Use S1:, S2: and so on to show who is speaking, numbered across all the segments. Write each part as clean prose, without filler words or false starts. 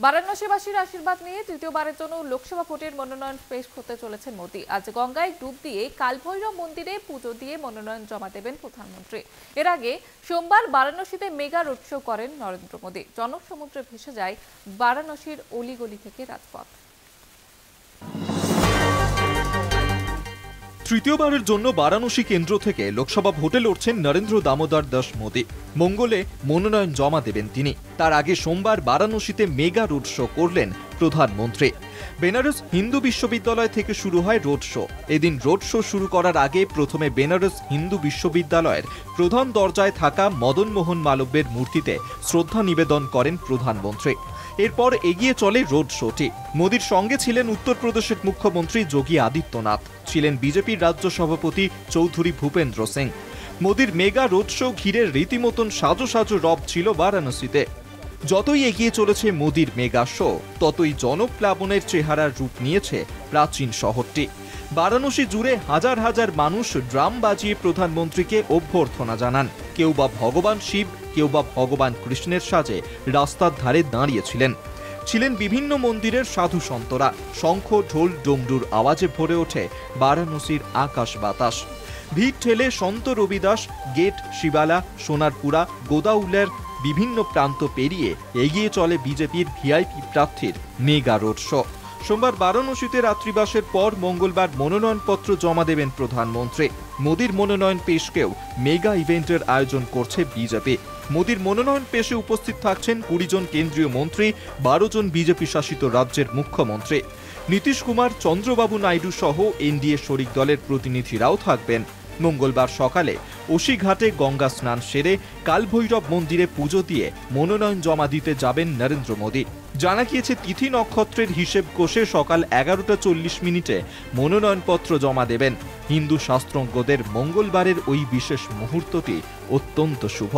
S1: বারাণসীবাসীর আশীর্বাদ নিয়ে তৃতীয়বারের জন্য লোকসভা ভোটের মনোনয়ন পেশ করতে চলেছেন মোদী। আজ গঙ্গায় ডুব দিয়ে কালভৈরব মন্দিরে পুজো দিয়ে মনোনয়ন জমা দেবেন প্রধানমন্ত্রী। এর আগে সোমবার বারাণসীতে মেগা রোড শো করেন নরেন্দ্র মোদী। জনসমুদ্রে ভেসে যায় বারাণসীর অলিগলি থেকে রাজপথ।
S2: তৃতীয়বারের জন্য বারাণসী কেন্দ্র থেকে লোকসভা ভোটে লড়ছেন নরেন্দ্র দামোদর দাস মোদী। মঙ্গলে মনোনয়ন জমা দেবেন তিনি। তার আগে সোমবার বারাণসীতে মেগা রোড শো করলেন প্রধানমন্ত্রী। বেনারস হিন্দু বিশ্ববিদ্যালয় থেকে শুরু হয় রোড শো। এদিন রোড শো শুরু করার আগে প্রথমে বেনারস হিন্দু বিশ্ববিদ্যালয়ের প্রধান দরজায় থাকা মদন মোহন মালব্যের মূর্তিতে শ্রদ্ধা নিবেদন করেন প্রধানমন্ত্রী। এরপর এগিয়ে চলে রোড শোটি। মোদীর সঙ্গে ছিলেন উত্তরপ্রদেশের মুখ্যমন্ত্রী যোগী আদিত্যনাথ, ছিলেন বিজেপির রাজ্য সভাপতি চৌধুরী ভূপেন্দ্র সিং। মোদীর মেগা রোড শো ঘিরে রীতিমতন সাজো সাজো রব ছিল বারাণসীতে। যতই এগিয়ে চলেছে মোদীর মেগা শো, ততই জনপ্লাবনের চেহারার রূপ নিয়েছে প্রাচীন শহরটি। বারাণসী জুড়ে হাজার হাজার মানুষ ড্রাম বাজিয়ে প্রধানমন্ত্রীকে অভ্যর্থনা জানান। কেউ বা ভগবান শিব, কেউ বা ভগবান কৃষ্ণের সাজে রাস্তার ধারে দাঁড়িয়েছিলেন। ছিলেন বিভিন্ন মন্দিরের সাধু সন্তরা। শঙ্খ, ঢোল, ডমরুর আওয়াজে ভরে ওঠে বারাণসীর আকাশ বাতাস। ভিড় ঠেলে সন্ত রবিদাস গেট, শিবালা, সোনারপুরা, গোদাউলের বিভিন্ন প্রান্ত পেরিয়ে এগিয়ে চলে বিজেপির ভিআইপি প্রার্থীর মেগা রোড শো। সোমবার বারাণসীতে রাত্রিবাসের পর মঙ্গলবার মনোনয়নপত্র জমা দেবেন প্রধানমন্ত্রী। মোদীর মনোনয়ন পেশকেও মেগা ইভেন্টের আয়োজন করছে বিজেপি। মোদীর মনোনয়ন পেশে উপস্থিত থাকছেন 20 জন কেন্দ্রীয় মন্ত্রী, 12 জন বিজেপি শাসিত রাজ্যের মুখ্যমন্ত্রী। নীতিশ কুমার, চন্দ্রবাবু নাইডু সহ এনডিএ শরিক দলের প্রতিনিধিরাও থাকবেন। মঙ্গলবার সকালে ওসিঘাটে গঙ্গা স্নান সেরে কালভৈরব মন্দিরে পুজো দিয়ে মনোনয়ন জমা দিতে যাবেন নরেন্দ্র মোদী। জানা গিয়েছে তিথি নক্ষত্রের হিসেব কষে সকাল 11:40 মনোনয়নপত্র জমা দেবেন। হিন্দু শাস্ত্রজ্ঞদের মঙ্গলবারের ওই বিশেষ মুহূর্তটি অত্যন্ত শুভ।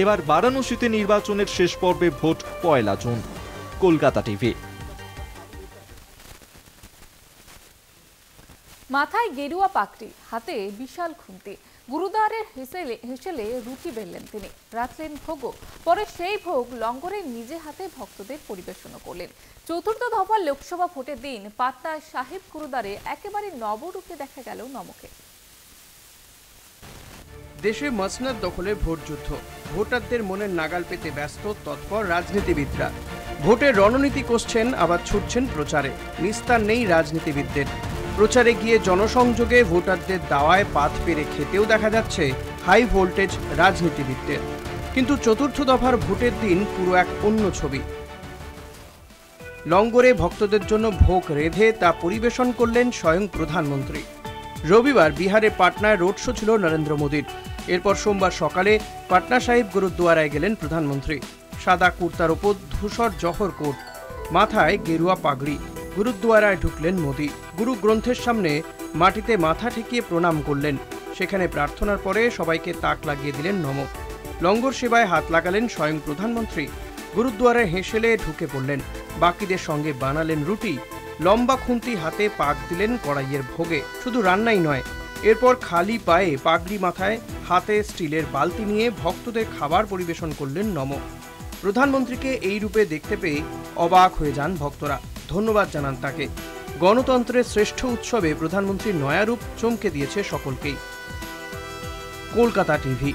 S2: এবার বারাণসীতে নির্বাচনের শেষ পর্বে ভোট 1 জুন। কলকাতা টিভি।
S1: মাথায় গেরুয়া পাগড়ি, হাতে বিশাল খুন্তি, গুরুদ্বারের হেসেলে রুটি বেললেন তিনি। রাখলেন ভোগও। পরে সেই ভোগ লঙ্গরে নিজে হাতে ভক্তদের পরিবেশনও করলেন। চতুর্থ দফার লোকসভা ভোটের দিন পাটনা সাহিব গুরুদ্বারে একেবারে নবরূপে দেখা গেল নমকে।
S3: দেশে মসনদ দখলে ভোট যুদ্ধ। ভোটারদের মনের নাগাল পেতে ব্যস্ত তৎপর রাজনীতিবিদরা। ভোটের রণনীতি কষছেন, আবার ছুটছেন প্রচারে। নিস্তার নেই রাজনীতিবিদদের। প্রচারে গিয়ে জনসংযোগে ভোটারদের দাওয়ায় পাত পেরে খেতেও দেখা যাচ্ছে হাই ভোল্টেজ রাজনীতিবিদদের। কিন্তু চতুর্থ দফার ভোটের দিন পুরো এক অন্য ছবি। লঙ্গরে ভক্তদের জন্য ভোগ রেঁধে তা পরিবেশন করলেন স্বয়ং প্রধানমন্ত্রী। রবিবার বিহারে পাটনায় রোড শো ছিল নরেন্দ্র মোদীর। এরপর সোমবার সকালে পাটনা সাহিব গুরুদ্বারায় গেলেন প্রধানমন্ত্রী। সাদা কুর্তার ওপর ধূসর জহর কোট, মাথায় গেরুয়া পাগড়ি। গুরুদ্বারায় ঢুকলেন মোদী। গুরু গ্রন্থের সামনে মাটিতে মাথা ঠেকিয়ে প্রণাম করলেন। সেখানে প্রার্থনার পরে সবাইকে তাক লাগিয়ে দিলেন নম। লঙ্গর সেবায় হাত লাগালেন স্বয়ং প্রধানমন্ত্রী। গুরুদ্বারায় হেসেলে ঢুকে পড়লেন। বাকিদের সঙ্গে বানালেন রুটি। লম্বা খুন্তি হাতে পাক দিলেন কড়াইয়ের ভোগে। শুধু রান্নাই নয়, এরপর খালি পায়ে পাগড়ি মাথায়, হাতে স্টিলের বালতি নিয়ে ভক্তদের খাবার পরিবেশন করলেন নম। প্রধানমন্ত্রীকে এই রূপে দেখতে পেয়ে অবাক হয়ে যান ভক্তরা। ধন্যবাদ জানান তাকে। গণতন্ত্রের শ্রেষ্ঠ উৎসবে প্রধানমন্ত্রীর নয়া রূপ চমকে দিয়েছে সকলকেই। কলকাতা টিভি।